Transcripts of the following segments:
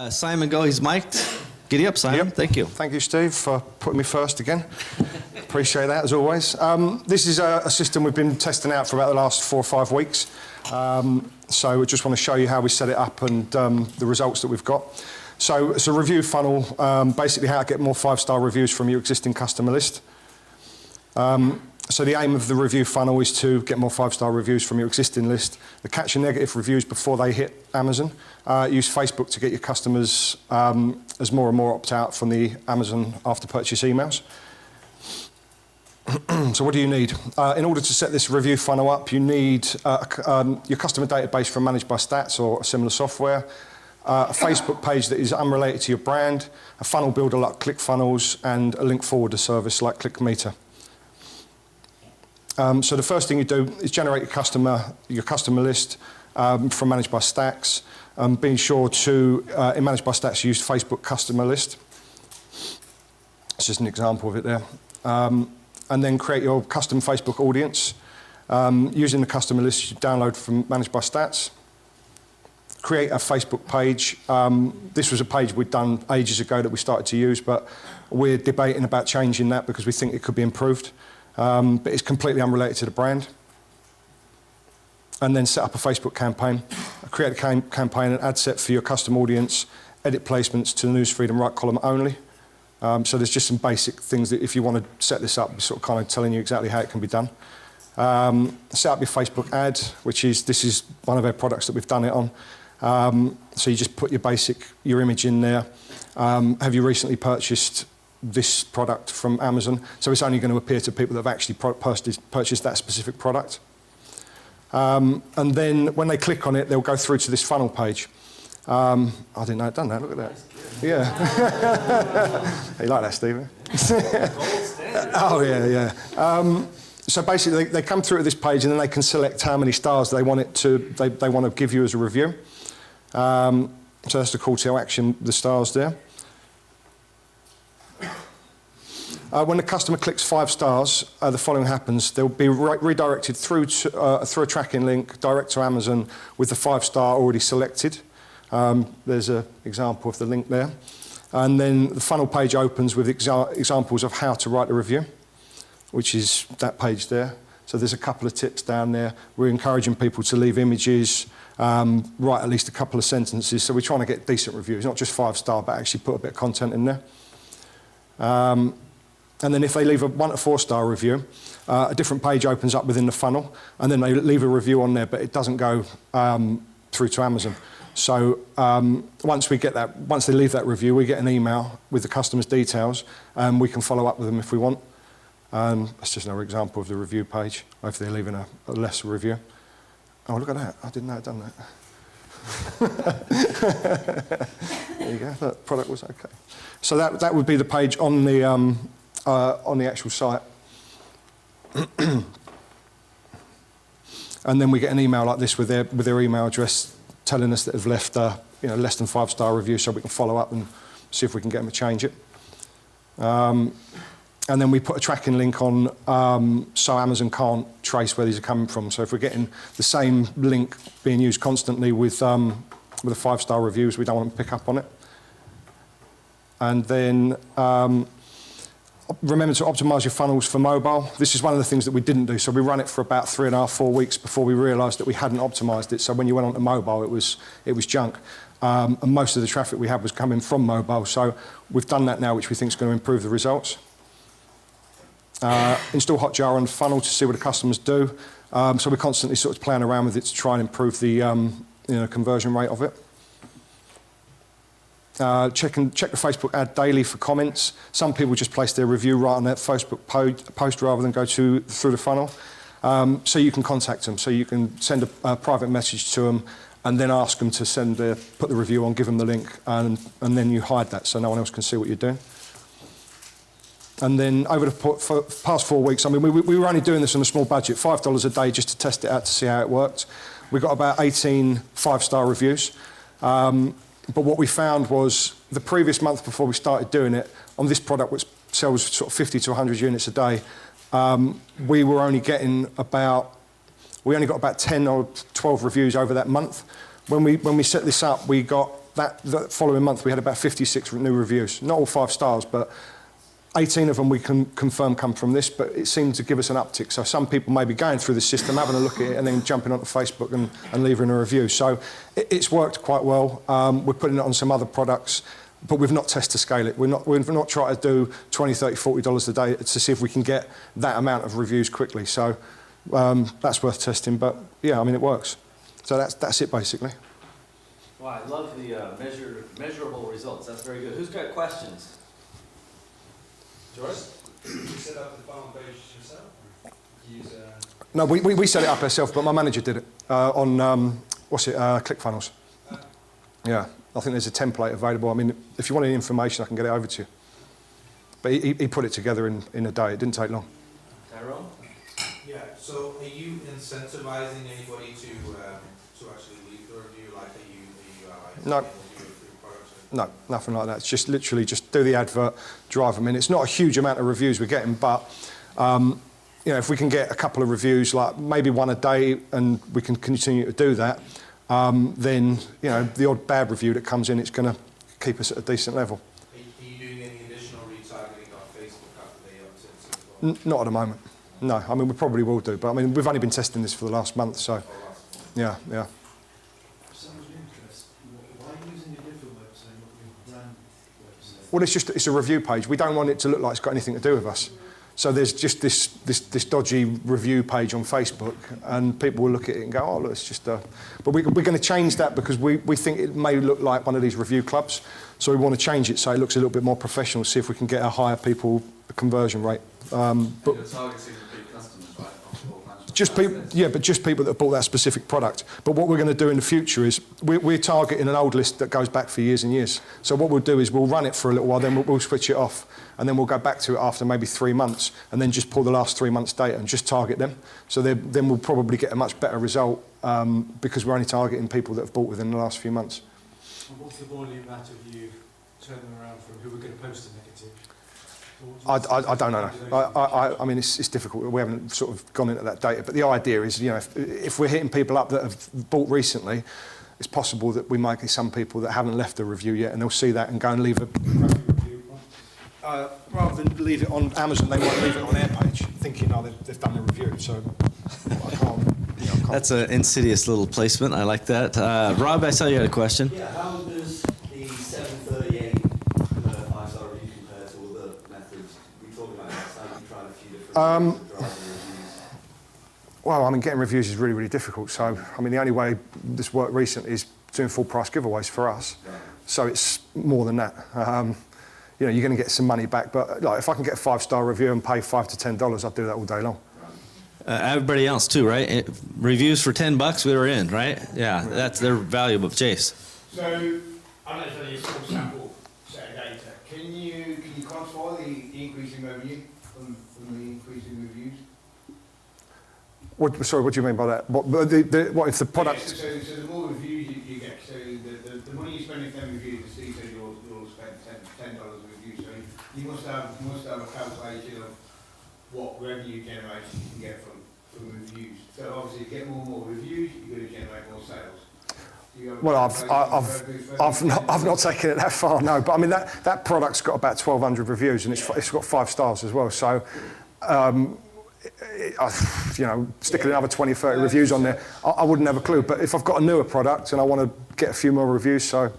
Simon go. He's mic'd. Giddy up, Simon. Yep. Thank you. Thank you, Steve, for putting me first again. Appreciate that, as always. This is a system we've been testing out for about the last 4 or 5 weeks. So I just want to show you how we set it up and the results that we've got. So it's a review funnel, basically how to get more 5-star reviews from your existing customer list. So the aim of the review funnel is to get more 5-star reviews from your existing list, to catch your negative reviews before they hit Amazon. Use Facebook to get your customers as more and more opt out from the Amazon after purchase emails. So what do you need? In order to set this review funnel up, you need your customer database from Managed by Stats or similar software, a Facebook page that is unrelated to your brand, a funnel builder like ClickFunnels, and a link forwarder service like ClickMeter. So the first thing you do is generate your customer list from Managed by Stats. Being sure to, in Managed by Stats, use Facebook customer list. It's just an example of it there. And then create your custom Facebook audience using the customer list you download from Managed by Stats. Create a Facebook page. This was a page we'd done ages ago that we started to use, but we're debating about changing that because we think it could be improved. But it's completely unrelated to the brand. And then set up a Facebook campaign. Create a campaign and ad set for your custom audience. Edit placements to the newsfeed and right column only. So there's just some basic things that if you want to set this up, we're sort of kind of telling you exactly how it can be done. Set up your Facebook ad, this is one of our products that we've done it on. So you just put your image in there. Have you recently purchased this product from Amazon? So it's only going to appear to people that have actually purchased that specific product. And then when they click on it, they'll go through to this funnel page. I didn't know I'd done that, look at that. Yeah. You like that, Stephen? Oh, yeah. So basically, they come through to this page and then they can select how many stars they want to give you as a review. So that's the call to action, the stars there. When the customer clicks 5 stars, the following happens. They'll be redirected through a tracking link direct to Amazon with the 5-star already selected. There's an example of the link there. And then the funnel page opens with examples of how to write a review, which is that page there. So there's a couple of tips down there. We're encouraging people to leave images, write at least a couple of sentences. So we're trying to get decent reviews, not just 5-star, but actually put a bit of content in there. And then if they leave a 1 to 4-star review, a different page opens up within the funnel, and then they leave a review on there, but it doesn't go through to Amazon. So once they leave that review, we get an email with the customer's details, and we can follow up with them if we want. That's just another example of the review page, if they're leaving a lesser review. Oh, look at that. I didn't know I'd done that. There you go. That product was okay. So that would be the page on the actual site. And then we get an email like this with their email address telling us that they've left less than 5-star review, so we can follow up and see if we can get them to change it. And then we put a tracking link on so Amazon can't trace where these are coming from. So if we're getting the same link being used constantly with the 5-star reviews, we don't want them to pick up on it. And then remember to optimize your funnels for mobile. This is one of the things that we didn't do. So we ran it for about 3.5, 4 weeks before we realized that we hadn't optimized it. So when you went onto mobile, it was junk. And most of the traffic we had was coming from mobile. So we've done that now, which we think is going to improve the results. Install Hotjar on the funnel to see what the customers do. So we're constantly sort of playing around with it to try and improve the conversion rate of it. Check the Facebook ad daily for comments. Some people just place their review right on that Facebook post rather than go through the funnel. So you can contact them. So you can send a private message to them and then ask them to put the review on, give them the link, and then you hide that so no one else can see what you're doing. And then over the past 4 weeks, I mean, we were only doing this on a small budget, $5 a day just to test it out to see how it worked. We got about 18 5-star reviews. But what we found was the previous month before we started doing it, on this product which sells sort of 50 to 100 units a day, we only got about 10 or 12 reviews over that month. When we set this up, we got the following month we had about 56 new reviews. Not all 5 stars, but 18 of them we can confirm come from this, but it seemed to give us an uptick. So some people may be going through the system, having a look at it, and then jumping onto Facebook and leaving a review. So it's worked quite well. We're putting it on some other products, but we've not tested to scale it. We've not tried to do $20, $30, $40 a day to see if we can get that amount of reviews quickly. So that's worth testing, but yeah, I mean, it works. So that's it basically. Wow, I love the measurable results. That's very good. Who's got questions? George? Did you set up the funnel page yourself? No, we set it up ourselves, but my manager did it on, ClickFunnels. Yeah, I think there's a template available. I mean, if you want any information, I can get it over to you. But he put it together in a day. It didn't take long. Tyrone? Yeah, so are you incentivizing anybody to actually leave the review? Like, are you No. No, nothing like that. It's just literally just do the advert, drive them in. It's not a huge amount of reviews we're getting, but you know, if we can get a couple of reviews, like maybe one a day, and we can continue to do that, then you know, the odd bad review that comes in, it's going to keep us at a decent level. Are you doing any additional retargeting on Facebook after they upset as well? Not at the moment. No, I mean, we probably will do, but I mean, we've only been testing this for the last month, so yeah. Well, it's a review page. We don't want it to look like it's got anything to do with us. So there's just this dodgy review page on Facebook, and people will look at it and go, oh, look, it's just a... But we're going to change that because we think it may look like one of these review clubs. So we want to change it so it looks a little bit more professional, see if we can get a higher conversion rate. But you're targeting big customers, right? just people, yeah, but just people that have bought that specific product. But what we're going to do in the future is we're targeting an old list that goes back for years and years. So what we'll do is we'll run it for a little while, then we'll switch it off, and then we'll go back to it after maybe 3 months, and then just pull the last 3 months' data and just target them. So then we'll probably get a much better result because we're only targeting people that have bought within the last few months. And what's the volume out of you turning around from who we're going to post a negative? I don't know. I mean, it's difficult. We haven't sort of gone into that data. But the idea is, you know, if we're hitting people up that have bought recently, it's possible that we might get some people that haven't left a review yet, and they'll see that and go and leave a review. Rather than leave it on Amazon, they might leave it on their page, thinking, oh, they've done a review. So I can't. That's an insidious little placement. I like that. Rob, I saw you had a question. Yeah, how does the 738 5-star review compare to all the methods we talked about last time? You tried a few different methods to drive the reviews. Well, I mean, getting reviews is really, really difficult. So, I mean, the only way this worked recently is doing full price giveaways for us. Right. So it's more than that. You know, you're going to get some money back, but like, if I can get a 5-star review and pay $5 to $10, I'd do that all day long. Everybody else too, right? Reviews for $10, we were in, right? Yeah, they're valuable. Jace. So, I know it's only a small sample set of data. Can you quantify the increase in revenue from the increase in reviews? Sorry, what do you mean by that? What if the product... So the more reviews you get, so the money you spend for them reviews, the C says you'll spend $10 a review, so you must have a calculation of what revenue generation you can get from reviews. So obviously, if you get more reviews, you're going to generate more sales. Well, I've not taken it that far, no. But I mean, that product's got about 1,200 reviews, and it's got 5 stars as well. So, you know, sticking another 20, 30 reviews on there, I wouldn't have a clue. But if I've got a newer product and I want to get a few more reviews, so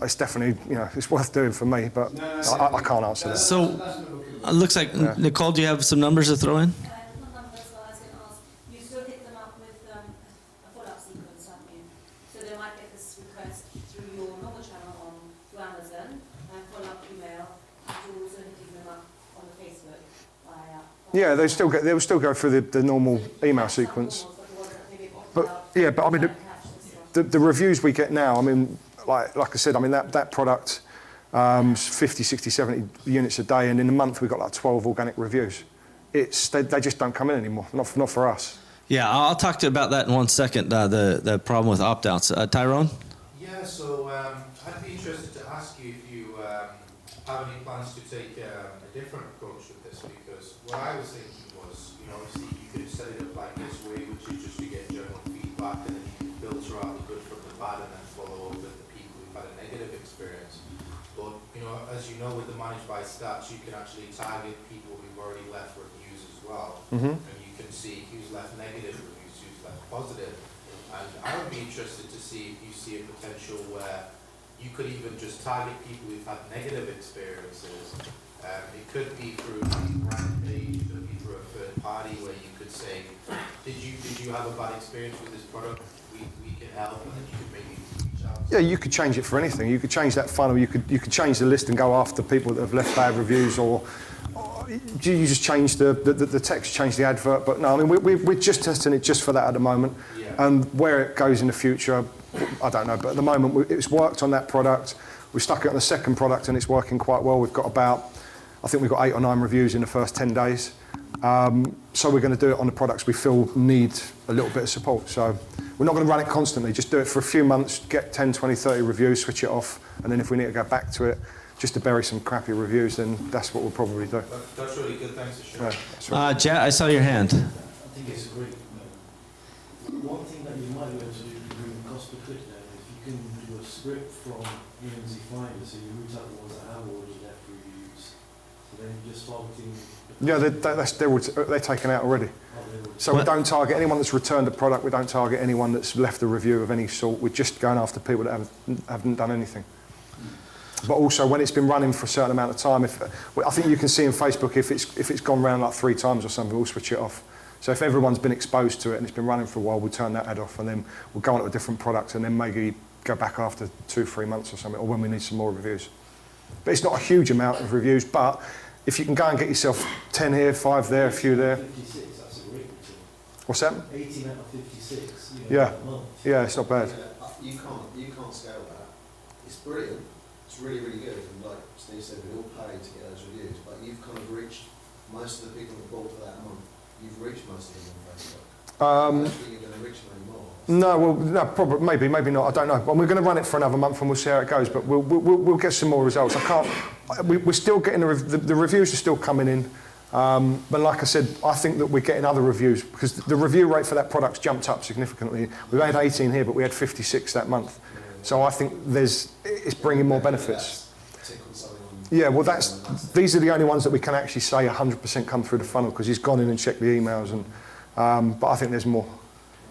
it's definitely, you know, it's worth doing for me. But I can't answer that. So, it looks like, Nicole, do you have some numbers to throw in? Yeah, they will still go through the normal email sequence. But yeah, but I mean, the reviews we get now, I mean, like I said, I mean that product, 50, 60, 70 units a day, and in a month we've got like 12 organic reviews. They just don't come in anymore, not for us. Yeah, I'll talk to you about that in 1 second. The problem with opt-outs. Tyrone. Yeah, so I'd be interested to ask you if you have any plans to take a different approach with this, because what I was thinking was, you know, obviously you could set it up like this way, which is just to get general feedback, and then you can filter out the good from the bad and then follow up with the people who who've had a negative experience. But, you know, as you know, with the Managed by Stats, you can actually target people who've already left reviews as well. Mhm. And you can see who's left negative reviews, who's left positive. And I would be interested to see if you see a potential where you could even just target people who've had negative experiences. It could be through a brand page, it could be through a third party where you could say, did you have a bad experience with this product? We can help, and then you could maybe reach out. Yeah, you could change it for anything. You could change that funnel. You could change the list and go after people that have left bad reviews, or you just change the text, change the advert. But no, I mean we're just testing it just for that at the moment, Yeah. and where it goes in the future, I don't know. But at the moment, it's worked on that product. We stuck it on the second product, and it's working quite well. We've got I think we've got 8 or 9 reviews in the first 10 days. So we're going to do it on the products we feel need a little bit of support. So we're not going to run it constantly. Just do it for a few months, get 10, 20, 30 reviews, switch it off, and then if we need to go back to it, just to bury some crappy reviews, then that's what we'll probably do. That's really good, thanks for sharing. Yeah, that's right. Jet, I saw your hand. I think it's a great. One thing that you might be able to do to bring the cost per click down is if you can do a script from EMZ Finder, so you root out the ones that have already left reviews. So then you're just targeting. Yeah, they're taken out already. So we don't target anyone that's returned a product. We don't target anyone that's left a review of any sort. We're just going after people that haven't done anything. But also, when it's been running for a certain amount of time, I think you can see in Facebook if it's gone round like 3 times or something, we'll switch it off. So if everyone's been exposed to it and it's been running for a while, we'll turn that ad off, and then we'll go on to a different product, and then maybe go back after 2-3 months or something, or when we need some more reviews. But it's not a huge amount of reviews, but if you can go and get yourself 10 here, 5 there, a few there. 56, that's a great return. What's that? 18 out of 56. Yeah. A month. Yeah, it's not bad. You can't scale that. It's brilliant. It's really, really good. And like Steve said, we all paid to get those reviews, but you've kind of reached most of the people that bought for that month. You've reached most of them on Facebook. I don't think you're going to reach them anymore. No, well, no, probably, maybe not. I don't know. Well, we're going to run it for another month, and we'll see how it goes. But we'll get some more results. We're still getting the reviews are still coming in. But like I said, I think that we're getting other reviews because the review rate for that product's jumped up significantly. We've had 18 here, but we had 56 that month. So I think it's bringing more benefits. Yeah, well, these are the only ones that we can actually say 100% come through the funnel because he's gone in and checked the emails, and but I think there's more.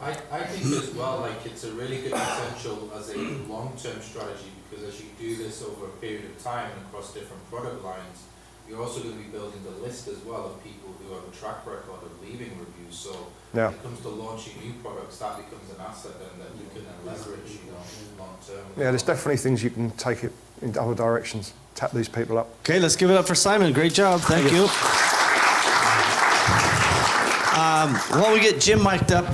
I think as well, like it's a really good potential as a long-term strategy because as you do this over a period of time and across different product lines, you're also going to be building the list as well of people who have a track record of leaving reviews. So Yeah. when it comes to launching new products, that becomes an asset then that you can then leverage, you know, long-term. Yeah, there's definitely things you can take it in other directions. Tap these people up. Okay, let's give it up for Simon. Great job. Thank you. While we get Jim mic'd up,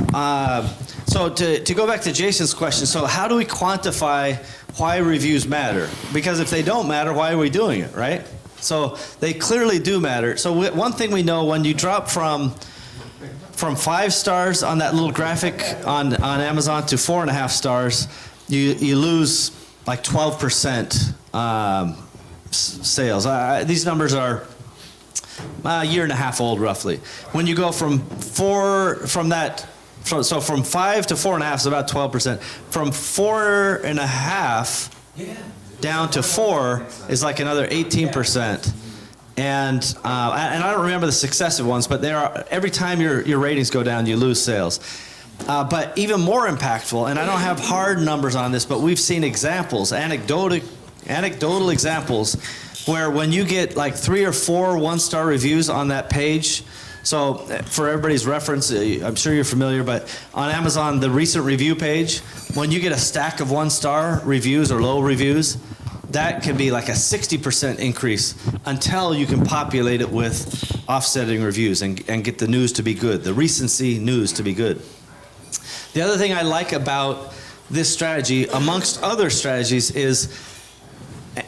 so to go back to Jason's question, so how do we quantify why reviews matter? Because if they don't matter, why are we doing it, right? So they clearly do matter. So one thing we know, when you drop from 5 stars on that little graphic on Amazon to 4.5 stars, you lose like 12% sales. These numbers are a year and a half old, roughly. When you go from 5 to 4.5 is about 12%. From 4.5 down to 4 is like another 18%. And I don't remember the successive ones, but every time your ratings go down, you lose sales. But even more impactful, and I don't have hard numbers on this, but we've seen examples, anecdotal examples, where when you get like 3 or 4 1-star reviews on that page, so for everybody's reference, I'm sure you're familiar, but on Amazon, the recent review page, when you get a stack of 1-star reviews or low reviews, that can be like a 60% increase until you can populate it with offsetting reviews and get the news to be good, the recency news to be good. The other thing I like about this strategy, amongst other strategies, is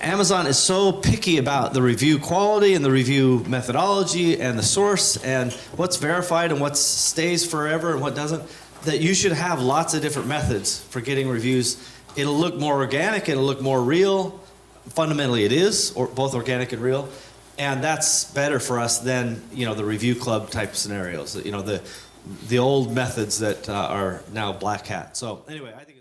Amazon is so picky about the review quality and the review methodology and the source and what's verified and what stays forever and what doesn't, that you should have lots of different methods for getting reviews. It'll look more organic, it'll look more real. Fundamentally it is, or both organic and real. And that's better for us than, the review club type scenarios, the old methods that are now black hat. So anyway, I think